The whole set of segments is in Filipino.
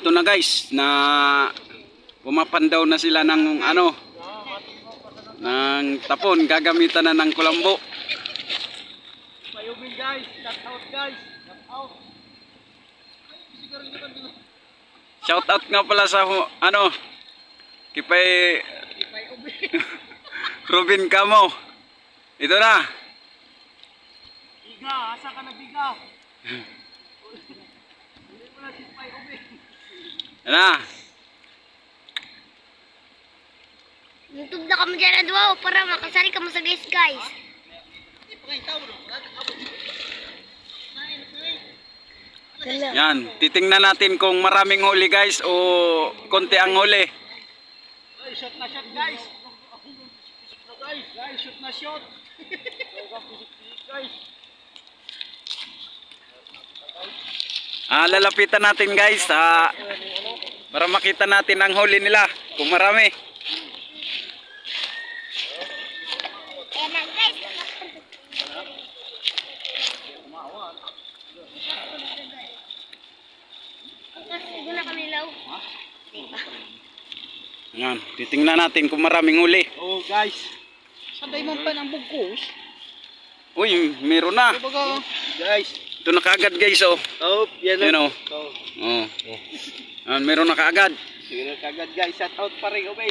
ito na guys, na pumapandaw na sila ng ano, ng tapon, gagamitan na ng kulambo. Mayubin guys, shout out guys, shout out. Shout out nga pala sa ano, Kipay Ubi. Robin Camo. Ito na. Biga, asa ka na biga? Hindi mo na si Kipay Ubi. Yan na. YouTube na kami dyan adwaw para makasali ka mo sa guys. Yan, titingnan natin kung maraming huli guys o konti ang huli. Ay, shot na shot guys. Guys, shoot na shot. Guys. Lalapitan natin guys para makita natin ang huli nila kung marami. Ayan na guys. Kasi na kami law. Yan, titingnan natin kung maraming huli. Oh guys. Sanday mo pa ng bugkos. Uy, meron na. Guys. Ito na kaagad guys oh. Oh, yan Yan na. oh. Oh. Yan, meron na kaagad. Sige na kagad guys, shout out pa rin, Obey.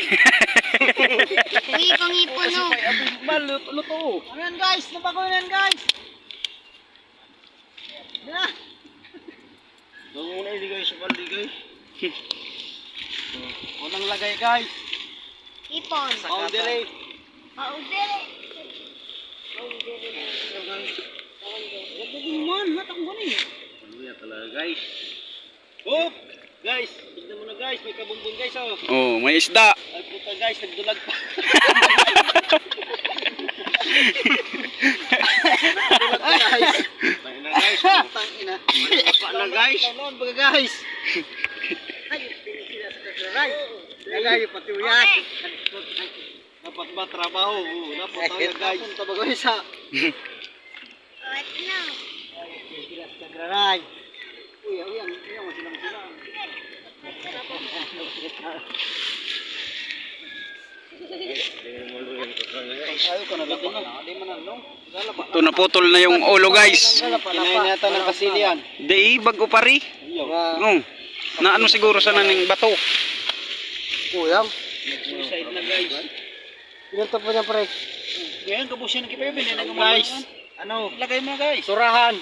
Uy, pangipon no. Luto. Ayan guys, nabago yan guys. Na. Doon muna iligay sa paldi guys. Unang lagay guys. Ipon. Boundary. Paudere. Man, matang mo ni. Ano talaga guys. Oh, guys, tignan mo na guys, may kabumbong guys oh. Oh, may isda. Ay puta guys, nagdulag pa. Guys. Tayo na guys, putang ina. Pa na guys. Noon baga guys. Ay, sila sa kasaray. Lagay pati uyas. Dapat ba trabaho? Dapat tayo guys. Punta ba guys sa Wait na. sila sa kasaray. Uy, uyan mo silang sila. Ayaw ka na dapat na. Di man ano. Ito naputol na yung ulo guys. Kinain yata ng kasilian. Di bago pari. Oh. Na ano siguro sa naning bato. Kuyang. Suicide na guys. Ilan pa niya pre? Ngayon kabusyan ng kipayo bin na guys. Ano? Lagay mo guys. Surahan.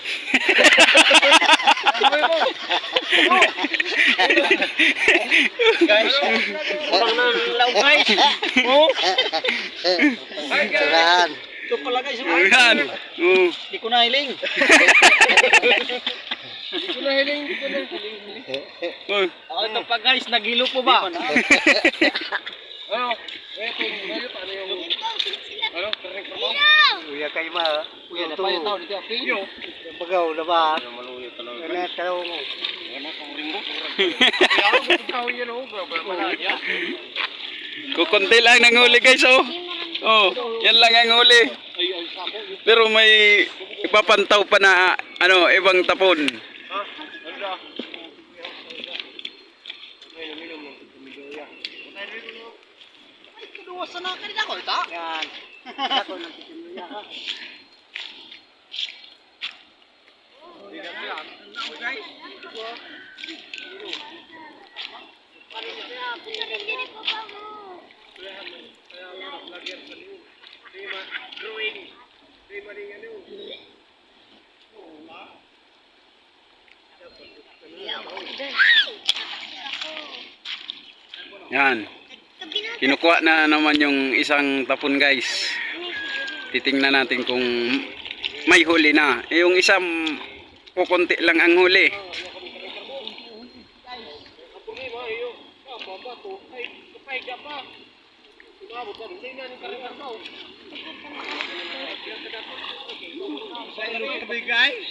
Guys. Orang na law guys. Oh. Surahan. Ito pala guys. Ayan. Oh. Di ko na hiling. Di ko na hiling. Oh. Ako ito pa guys, nagilo po ba? Ano? Eto, ano pa ano yung ano? Kuya kay ma. Kuya na pa yung tao dito api. Yo. Bagaw na ba? Maluyo talaga. Ano tao mo? Ano kung ringo? Ako gusto tao yan oh, bro. Malaya. Kukunti lang ng huli guys oh. Oh, yan lang ang huli. Pero may ipapantaw pa na ano, ibang tapon. Ha? Ano? Kuduwasan na kanina ko ita. Yan. Ako nang titinuya ha. Guys. Yan. Kinukuha na naman yung isang tapon guys. Titingnan natin kung may huli na. Yung isang kukunti lang ang huli. Guys.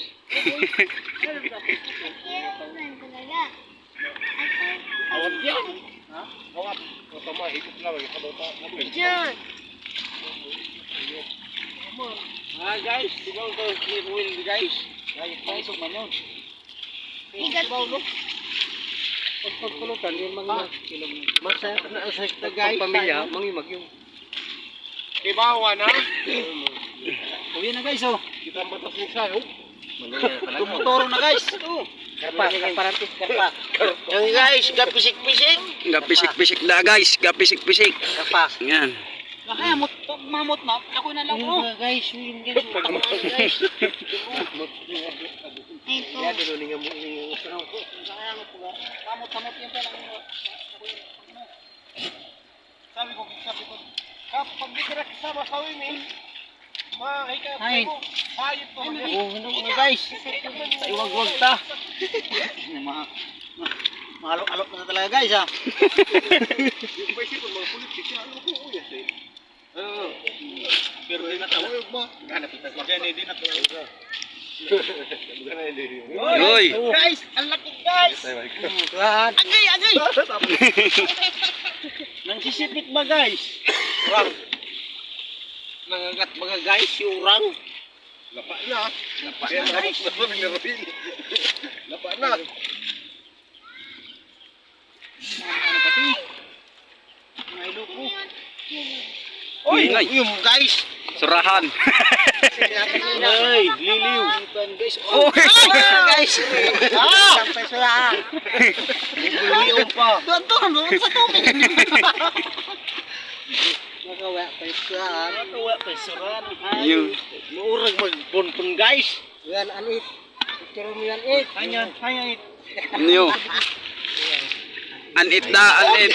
Awat yan. Ha? Awat. Tama, higit lang. Diyan. Guys, dibaw to clear wheel guys. Guys, pasok man yun. Igat. pagpulutan yung mga masaya na sa guys. Pamilya, mangimag yung. Kibawa na. Uwi na guys oh. Kita ang batas ng sayo. Tumuturo na guys. Karpa. Yung guys, gapisik-pisik. Gapisik-pisik na guys, gapisik-pisik. Karpa. Yan. Kaya mamot na, ako na lang oh. Guys, yung guys. Ito. Ya dulu ning mo ning usano ko. Kaya ano po kamot yan pa lang. Sabi ko kapag di ka kasama sa women, mahika mo. Hayop po. Oh, ano guys? Sa iwag-wag ta. Malok-alok na talaga guys ha. Pwede ko mga politik ano ko uya say. Pero di na tawag mo. Hanap kita ko. Di na tawag. Yoy. Guys, ang laki guys. Agay. Nang sisipit ba guys? Urang. Nangagat mga guys, yung urang. Lapa na. Lapa na. Ano pati? Mga ilo ko. Oy, yung guys. Surahan. Ay, liliw. Guys. Oh, Guys. Sampai surahan. Liliw pa. Doon sa tubig. Magawa pa surahan. Yun. Maurag magpunpun guys. Yan anit. Pero mo yan it. Hanyan it. Niyo. Anit na, anit.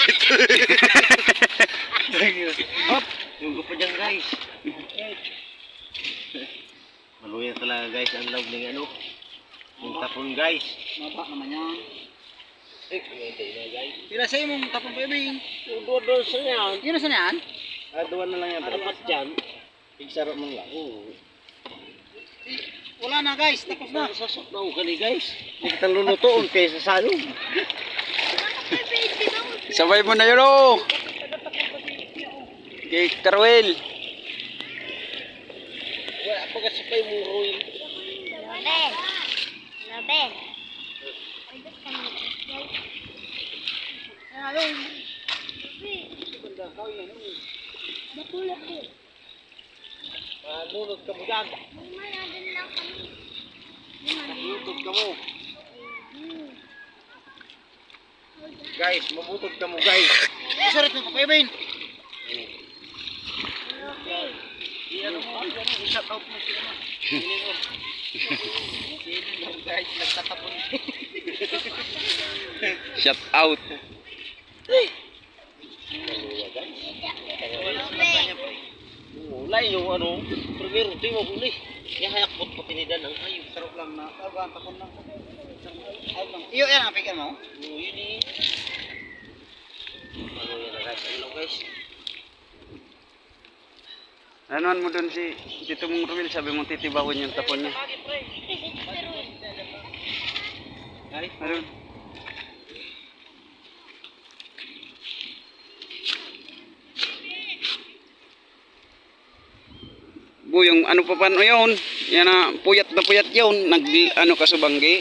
Hop. Yung pa dyan guys. Maluya talaga guys ang loob ng ano. Yung tapon guys. Maba naman yan. Kumintay na guys. Sila sa'yo mong tapon baby. Doon sa yan. Yun na sa yan? Doon na lang yan. Dapat dyan. Pigsarap mo lang. Wala na guys. Tapos na. Sasok na ka ni guys. Hindi kita lunutoon kaysa sa ano. Sabay mo na yun oh. Kay Carwell. Wala pa kasi pa yung ruin. Labe. Matulog ko. Nunod ka mo dyan. Mamadin lang kami. Mamutod ka mo. Guys, mamutod ka mo guys. Sarap ng kapaybain. Iyan mo, i-shout out mo siya. Sino guys, nagtatapon. Shout out. Wala yung ano, primero di mo huli. Ihayak mo patinidan ang ayun. Sarap lang na. Tapon lang. Iyo yan ang pikan mo? Yun eh. Ano yan guys? Hello guys. Anuan mo doon si Tito mong Ruel, sabi mong titibawin yung tapon niya. Ay, Meron. Bu, yung ano pa paano yun? Yan na puyat yun. Nag ano ka subanggi.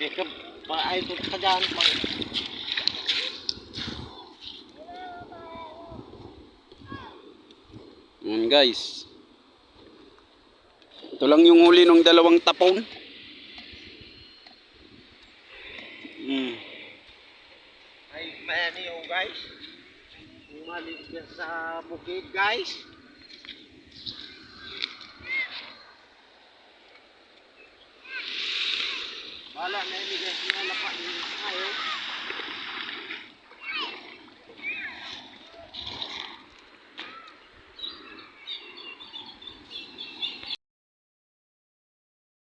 Eka, paay ko ka dyan. Guys. Ito lang yung huli ng dalawang tapon. Ay, mani yung guys. Umalik ka sa bukid guys. Wala na ini guys, nalapak yung ayo.